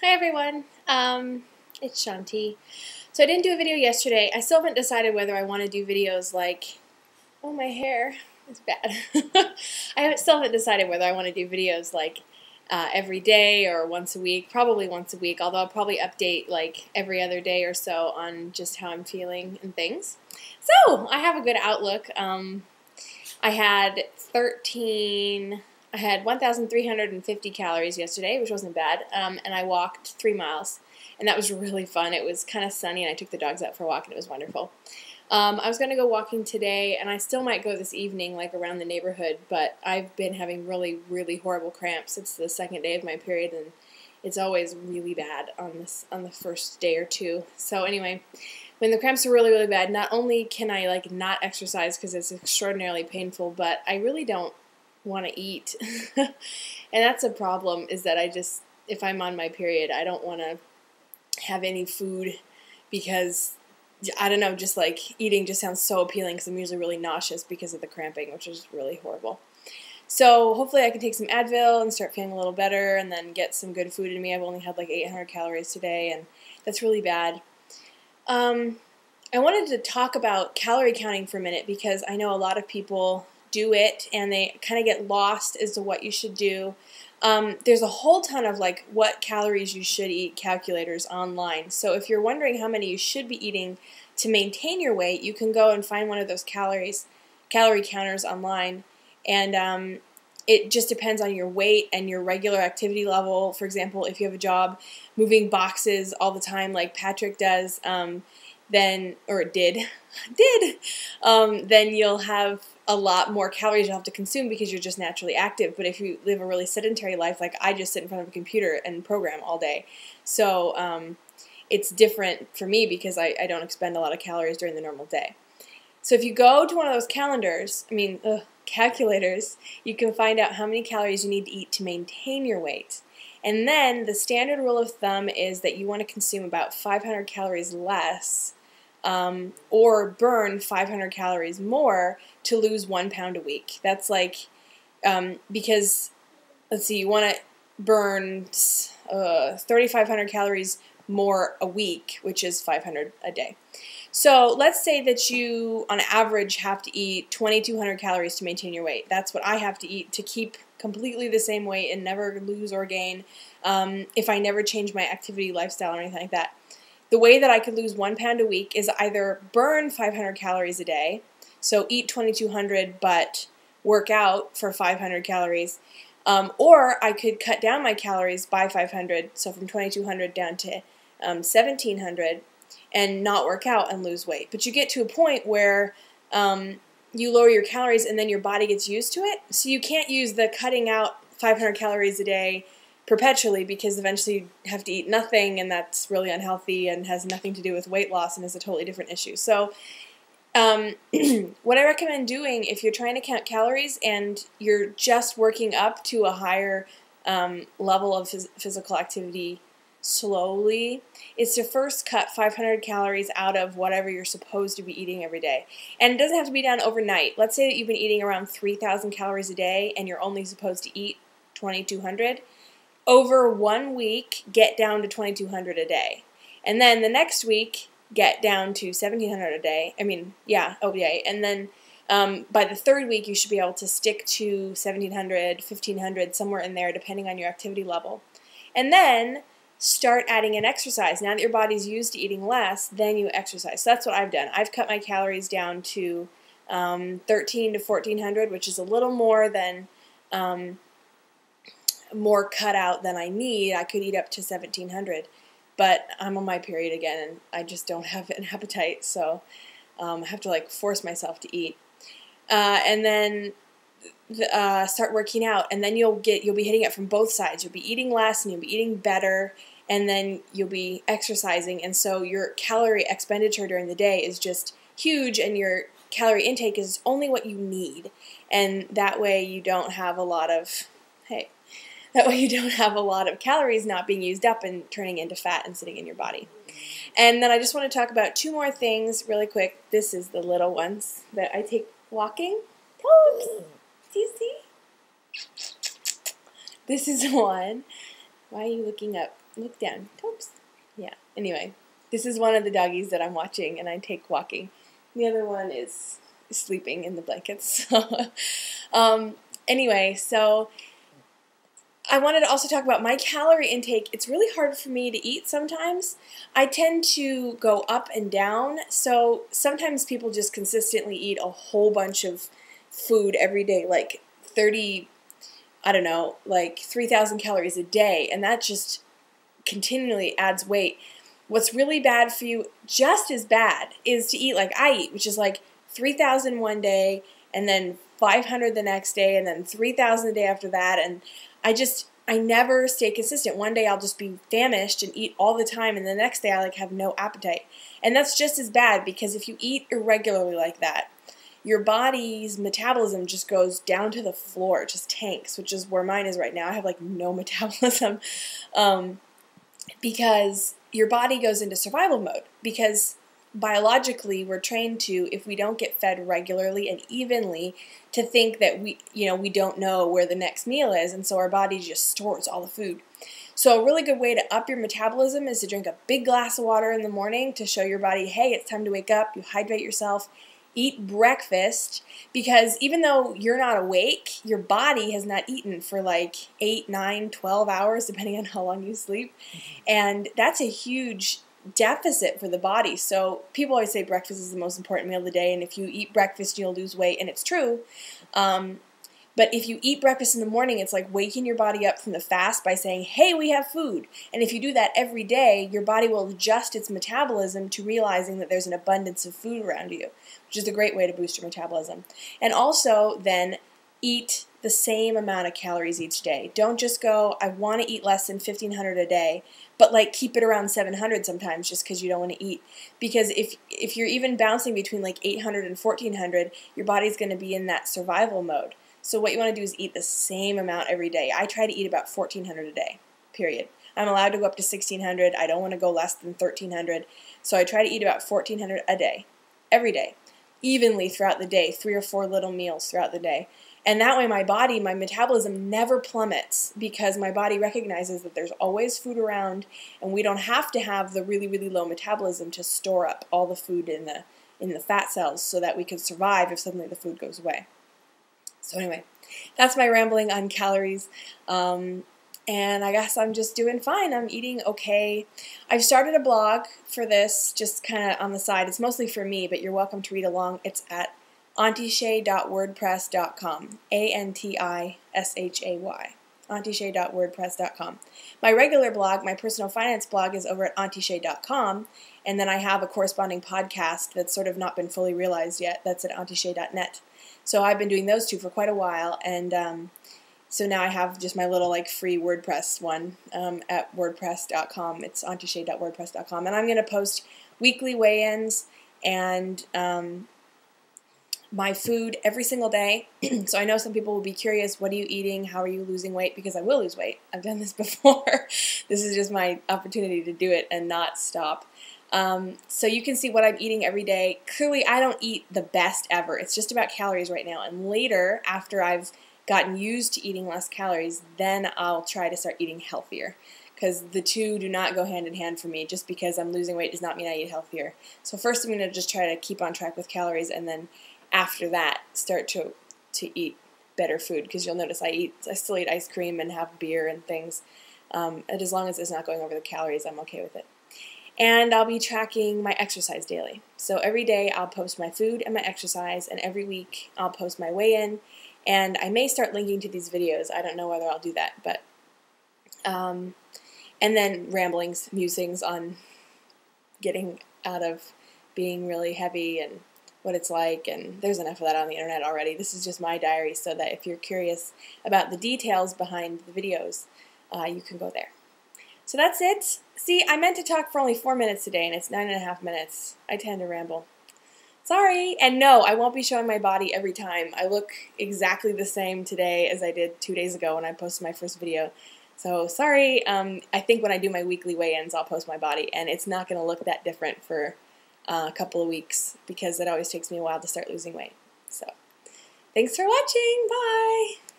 Hi everyone, it's Shanti. So I didn't do a video yesterday. I still haven't decided whether I want to do videos like, oh my hair is bad. Still haven't decided whether I want to do videos like every day or once a week, probably once a week, although I'll probably update like every other day or so on just how I'm feeling and things. So I have a good outlook. I had 1,350 calories yesterday, which wasn't bad, and I walked 3 miles, and that was really fun. It was kind of sunny, and I took the dogs out for a walk, and it was wonderful. I was going to go walking today, and I still might go this evening, like around the neighborhood, but I've been having really, really horrible cramps. It's the second day of my period, and it's always really bad on the first day or two. So anyway, when the cramps are really, really bad, not only can I like not exercise because it's extraordinarily painful, but I really don't want to eat. And that's a problem, is that if I'm on my period, I don't want to have any food because, I don't know, just like eating just sounds so appealing because I'm usually really nauseous because of the cramping, which is really horrible. So hopefully I can take some Advil and start feeling a little better and then get some good food in me. I've only had like 800 calories today, and that's really bad. I wanted to talk about calorie counting for a minute because I know a lot of people do it and they kind of get lost as to what you should do. There's a whole ton of like what calories you should eat calculators online. So if you're wondering how many you should be eating to maintain your weight, you can go and find one of those calorie counters online, and it just depends on your weight and your regular activity level. For example, if you have a job moving boxes all the time like Patrick does, then you'll have a lot more calories you'll have to consume because you're just naturally active. But if you live a really sedentary life, like I just sit in front of a computer and program all day, so it's different for me because I don't expend a lot of calories during the normal day. So if you go to one of those calculators, you can find out how many calories you need to eat to maintain your weight. And then the standard rule of thumb is that you want to consume about 500 calories less or burn 500 calories more to lose 1 pound a week. That's like, because, let's see, you want to burn 3,500 calories more a week, which is 500 a day. So let's say that you, on average, have to eat 2,200 calories to maintain your weight. That's what I have to eat to keep completely the same weight and never lose or gain if I never change my activity, lifestyle, or anything like that. The way that I could lose 1 pound a week is either burn 500 calories a day, so eat 2,200 but work out for 500 calories, or I could cut down my calories by 500, so from 2,200 down to 1,700, and not work out and lose weight. But you get to a point where you lower your calories and then your body gets used to it, so you can't use the cutting out 500 calories a day perpetually because eventually you have to eat nothing, and that's really unhealthy and has nothing to do with weight loss and is a totally different issue. So what I recommend doing if you're trying to count calories and you're just working up to a higher level of physical activity slowly is to first cut 500 calories out of whatever you're supposed to be eating every day. And it doesn't have to be done overnight. Let's say that you've been eating around 3,000 calories a day and you're only supposed to eat 2,200. Over 1 week, get down to 2,200 a day. And then the next week, get down to 1,700 a day. And then by the third week, you should be able to stick to 1,700, 1,500, somewhere in there, depending on your activity level. And then start adding in exercise. Now that your body's used to eating less, then you exercise. So that's what I've done. I've cut my calories down to 1,300 to 1,400, which is a little more than more cut out than I need. I could eat up to 1,700, but I'm on my period again, and I just don't have an appetite, so I have to like force myself to eat. And then start working out, and then you'll be hitting it from both sides. You'll be eating less, and you'll be eating better, and then you'll be exercising, and so your calorie expenditure during the day is just huge, and your calorie intake is only what you need, and that way you don't have a lot of calories not being used up and turning into fat and sitting in your body. And then I just want to talk about 2 more things really quick. This is the little ones that I take walking. Oh, do you see? This is one. Why are you looking up? Look down. Oops. Yeah. Anyway, this is one of the doggies that I'm watching, and I take walking. The other one is sleeping in the blankets. Anyway, so I wanted to also talk about my calorie intake. It's really hard for me to eat sometimes. I tend to go up and down, so sometimes people just consistently eat a whole bunch of food every day, like 30, I don't know, like 3,000 calories a day, and that just continually adds weight. What's really bad for you, just as bad, is to eat like I eat, which is like 3,000 one day, and then 500 the next day, and then 3,000 the day after that, and I never stay consistent. One day I'll just be famished and eat all the time, and the next day I have no appetite. And that's just as bad, because if you eat irregularly like that, your body's metabolism just goes down to the floor. It just tanks, which is where mine is right now. I have no metabolism because your body goes into survival mode, because biologically we're trained to, if we don't get fed regularly and evenly, to think that we don't know where the next meal is, and so our body just stores all the food. So a really good way to up your metabolism is to drink a big glass of water in the morning to show your body, hey, it's time to wake up. You hydrate yourself. Eat breakfast, because even though you're not awake, your body has not eaten for 8, 9, 12 hours, depending on how long you sleep. And that's a huge deficit for the body. So people always say breakfast is the most important meal of the day, and if you eat breakfast, you'll lose weight, and it's true. But if you eat breakfast in the morning, it's like waking your body up from the fast by saying, hey, we have food. And if you do that every day, your body will adjust its metabolism to realizing that there's an abundance of food around you, which is a great way to boost your metabolism. And also then eat the same amount of calories each day. Don't just go, I want to eat less than 1,500 a day, but keep it around 700 sometimes just because you don't want to eat. Because if you're even bouncing between 800 and 1,400, your body's going to be in that survival mode. So what you want to do is eat the same amount every day. I try to eat about 1,400 a day, period. I'm allowed to go up to 1,600. I don't want to go less than 1,300. So I try to eat about 1,400 a day, every day, evenly throughout the day, 3 or 4 little meals throughout the day. And that way my metabolism never plummets, because my body recognizes that there's always food around, and we don't have to have the really, really low metabolism to store up all the food in the fat cells so that we could survive if suddenly the food goes away. So anyway, that's my rambling on calories. And I guess I'm just doing fine. I'm eating okay. I've started a blog for this, just kind of on the side. It's mostly for me, but you're welcome to read along. It's at auntieshay.wordpress.com. ANTISHAY. auntieshay.wordpress.com. My regular blog, my personal finance blog, is over at auntieshay.com, and then I have a corresponding podcast that's sort of not been fully realized yet. That's at auntieshay.net. So I've been doing those two for quite a while, and so now I have just my little free WordPress one at wordpress.com. It's auntieshay.wordpress.com, and I'm going to post weekly weigh-ins and my food every single day. So I know some people will be curious, what are you eating? How are you losing weight? Because I will lose weight. I've done this before. This is just my opportunity to do it and not stop. So you can see what I'm eating every day. Clearly, I don't eat the best ever. It's just about calories right now. And later, after I've gotten used to eating less calories, then I'll try to start eating healthier. Because the two do not go hand in hand for me. Just because I'm losing weight does not mean I eat healthier. So first I'm going to just try to keep on track with calories, and then after that start to eat better food. Because you'll notice I still eat ice cream and have beer and things. And as long as it's not going over the calories, I'm okay with it. And I'll be tracking my exercise daily. So every day I'll post my food and my exercise, and every week I'll post my weigh-in. And I may start linking to these videos. I don't know whether I'll do that, but and then ramblings, musings on getting out of being really heavy and what it's like, and there's enough of that on the internet already. This is just my diary, so that if you're curious about the details behind the videos, you can go there. So that's it. See, I meant to talk for only 4 minutes today, and it's 9.5 minutes. I tend to ramble. Sorry. And no, I won't be showing my body every time. I look exactly the same today as I did 2 days ago when I posted my first video. So sorry. I think when I do my weekly weigh-ins, I'll post my body, and it's not going to look that different for a couple of weeks, because it always takes me a while to start losing weight. So thanks for watching. Bye.